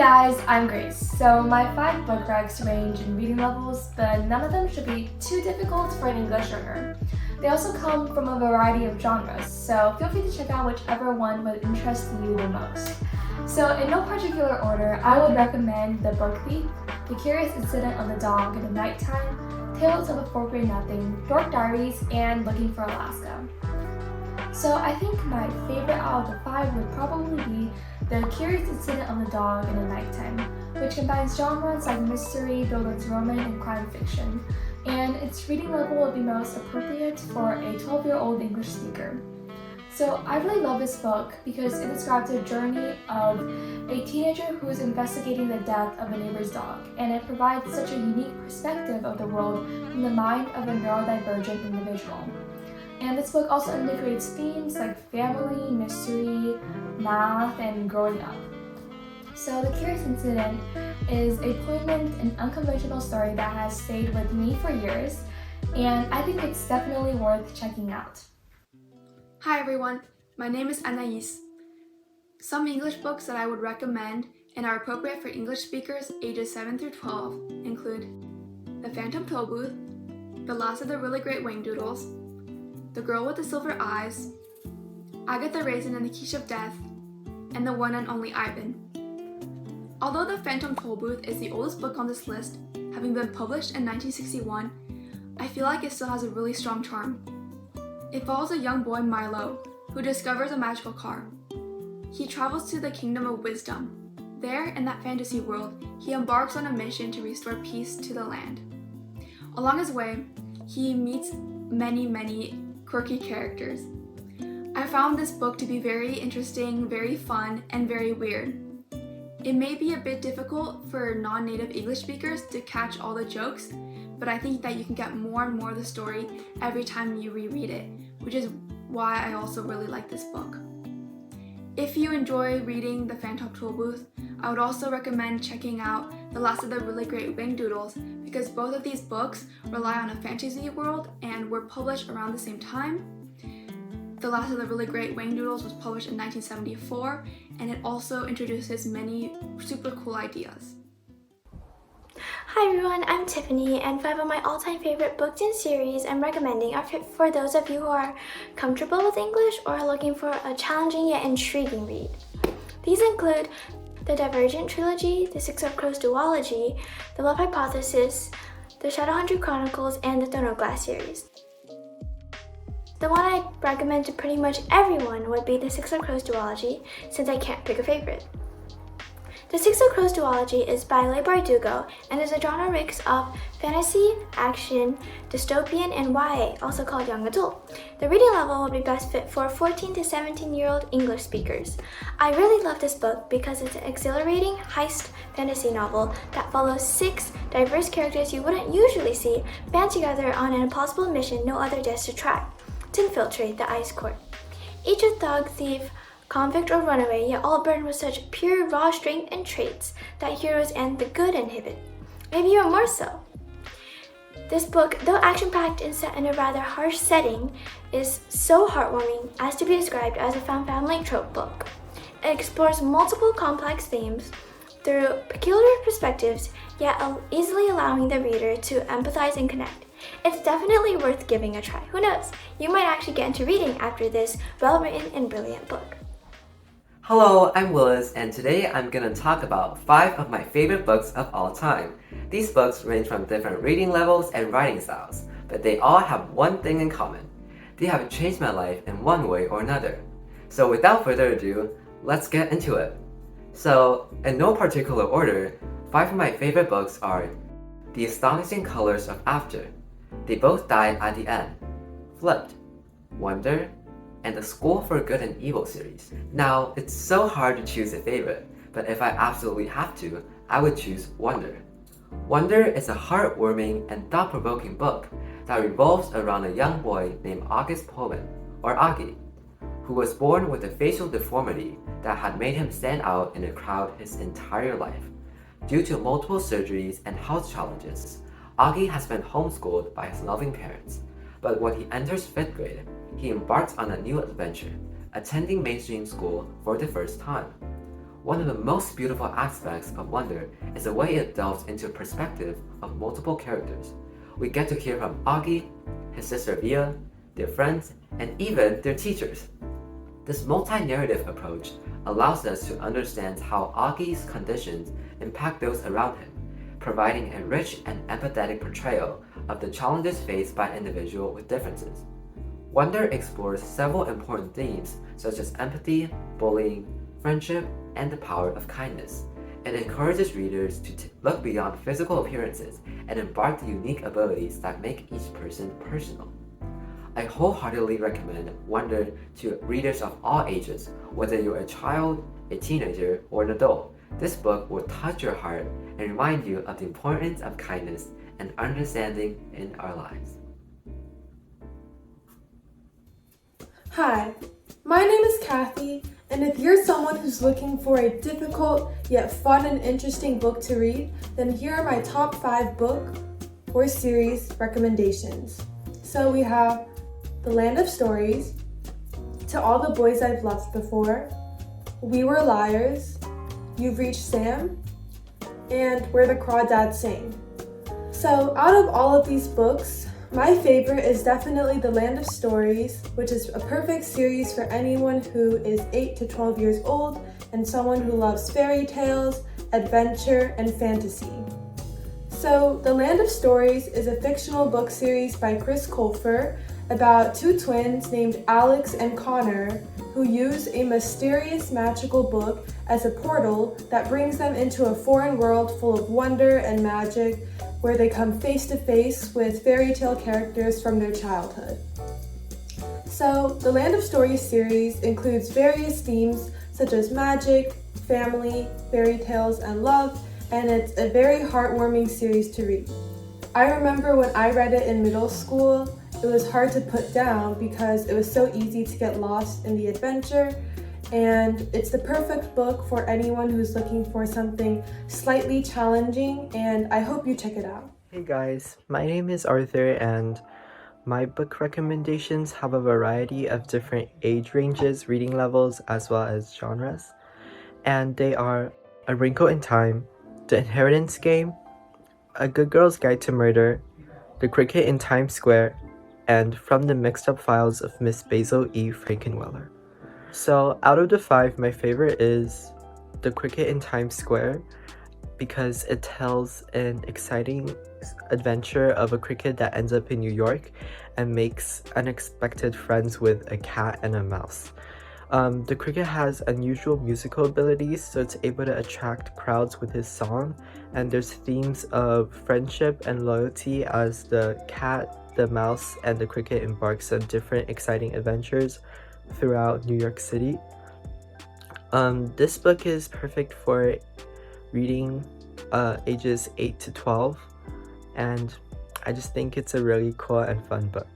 guys, I'm Grace. So my 5 book recs range in reading levels, but none of them should be too difficult for an English learner. They also come from a variety of genres, so feel free to check out whichever one would interest you the most. So in no particular order, I would recommend The Book Thief, The Curious Incident of the Dog in the Nighttime, Tales of a Fourth Grade Nothing, Dork Diaries, and Looking for Alaska. So I think my favorite out of the 5 would probably be The Curious Incident of the Dog in the Nighttime, which combines genres like mystery, build-ups, romance, and crime fiction, and its reading level would be most appropriate for a 12-year-old English speaker. So I really love this book because it describes the journey of a teenager who is investigating the death of a neighbor's dog, and it provides such a unique perspective of the world from the mind of a neurodivergent individual. And this book also integrates themes like family, mystery, math, and growing up. So The Curious Incident is a poignant and unconventional story that has stayed with me for years, and I think it's definitely worth checking out. Hi everyone, my name is Anais. Some English books that I would recommend and are appropriate for English speakers ages 7 through 12 include The Phantom Tollbooth, The Last of the Really Great Wingdoodles, The Girl with the Silver Eyes, Agatha Raisin and the Quiche of Death, and The One and Only Ivan. Although The Phantom Tollbooth is the oldest book on this list, having been published in 1961, I feel like it still has a really strong charm. It follows a young boy, Milo, who discovers a magical car. He travels to the Kingdom of Wisdom. There, in that fantasy world, he embarks on a mission to restore peace to the land. Along his way, he meets many quirky characters. I found this book to be very interesting, very fun, and very weird. It may be a bit difficult for non-native English speakers to catch all the jokes, but I think that you can get more and more of the story every time you reread it, which is why I also really like this book. If you enjoy reading The Phantom Tollbooth, I would also recommend checking out The Last of the Really Great Wingdoodles because both of these books rely on a fantasy world and were published around the same time. The Last of the Really Great Wingdoodles was published in 1974, and it also introduces many super cool ideas. Hi everyone, I'm Tiffany, and 5 of my all-time favorite books and series I'm recommending are for those of you who are comfortable with English or are looking for a challenging yet intriguing read. These include the Divergent Trilogy, the Six of Crows duology, the Love Hypothesis, the Shadowhunter Chronicles, and the Throne of Glass series. The one I recommend to pretty much everyone would be the Six of Crows duology, since I can't pick a favorite. The Six of Crows duology is by Leigh Bardugo and is a genre mix of fantasy, action, dystopian, and YA, also called young adult. The reading level will be best fit for 14 to 17-year-old English speakers. I really love this book because it's an exhilarating heist fantasy novel that follows 6 diverse characters you wouldn't usually see band together on an impossible mission no other dares to try, to infiltrate the ice court. Each a thug, thief, convict, or runaway, yet all burdened with such pure raw strength and traits that heroes and the good inhibit. Maybe even more so. This book, though action-packed and set in a rather harsh setting, is so heartwarming as to be described as a found family trope book. It explores multiple complex themes through peculiar perspectives, yet easily allowing the reader to empathize and connect. It's definitely worth giving a try. Who knows? You might actually get into reading after this well-written and brilliant book. Hello, I'm Willis, and today I'm gonna talk about 5 of my favorite books of all time. These books range from different reading levels and writing styles, but they all have one thing in common. They have changed my life in one way or another. So without further ado, let's get into it. So, in no particular order, 5 of my favorite books are The Astonishing Colors of After, They Both Died at the End, Flipped, Wonder, and the School for Good and Evil series. Now, it's so hard to choose a favorite, but if I absolutely have to, I would choose Wonder. Wonder is a heartwarming and thought-provoking book that revolves around a young boy named August Poland, or Augie, who was born with a facial deformity that had made him stand out in a crowd his entire life. Due to multiple surgeries and health challenges, Augie has been homeschooled by his loving parents, but when he enters 5th grade, he embarks on a new adventure, attending mainstream school for the first time. One of the most beautiful aspects of Wonder is the way it delves into perspective of multiple characters. We get to hear from Augie, his sister Via, their friends, and even their teachers. This multi-narrative approach allows us to understand how Augie's conditions impact those around him, providing a rich and empathetic portrayal of the challenges faced by an individual with differences. Wonder explores several important themes such as empathy, bullying, friendship, and the power of kindness. It encourages readers to look beyond physical appearances and embark the unique abilities that make each person personal. I wholeheartedly recommend Wonder to readers of all ages, whether you're a child, a teenager, or an adult. This book will touch your heart and remind you of the importance of kindness and understanding in our lives. Hi, my name is Kathy, and if you're someone who's looking for a difficult yet fun and interesting book to read, then here are my top 5 book or series recommendations. So we have The Land of Stories, To All the Boys I've Loved Before, We Were Liars, You've Reached Sam, and Where the Crawdads Sing. So out of all of these books, my favorite is definitely The Land of Stories, which is a perfect series for anyone who is 8 to 12 years old and someone who loves fairy tales, adventure, and fantasy. So, The Land of Stories is a fictional book series by Chris Colfer about 2 twins named Alex and Connor who use a mysterious magical book as a portal that brings them into a foreign world full of wonder and magic, where they come face to face with fairy tale characters from their childhood. So, the Land of Stories series includes various themes such as magic, family, fairy tales, and love, and it's a very heartwarming series to read. I remember when I read it in middle school, it was hard to put down because it was so easy to get lost in the adventure, and it's the perfect book for anyone who's looking for something slightly challenging, and I hope you check it out. Hey guys, my name is Arthur, and my book recommendations have a variety of different age ranges, reading levels, as well as genres. And they are A Wrinkle in Time, The Inheritance Game, A Good Girl's Guide to Murder, The Cricket in Times Square, and From the Mixed Up Files of Miss Basil E. Frankenweller. So out of the 5, my favorite is The Cricket in Times Square because it tells an exciting adventure of a cricket that ends up in New York and makes unexpected friends with a cat and a mouse. The cricket has unusual musical abilities, so it's able to attract crowds with his song, and there's themes of friendship and loyalty as the cat, the mouse, and the cricket embarks on different exciting adventures throughout New York City. This book is perfect for reading ages 8 to 12, and I just think it's a really cool and fun book.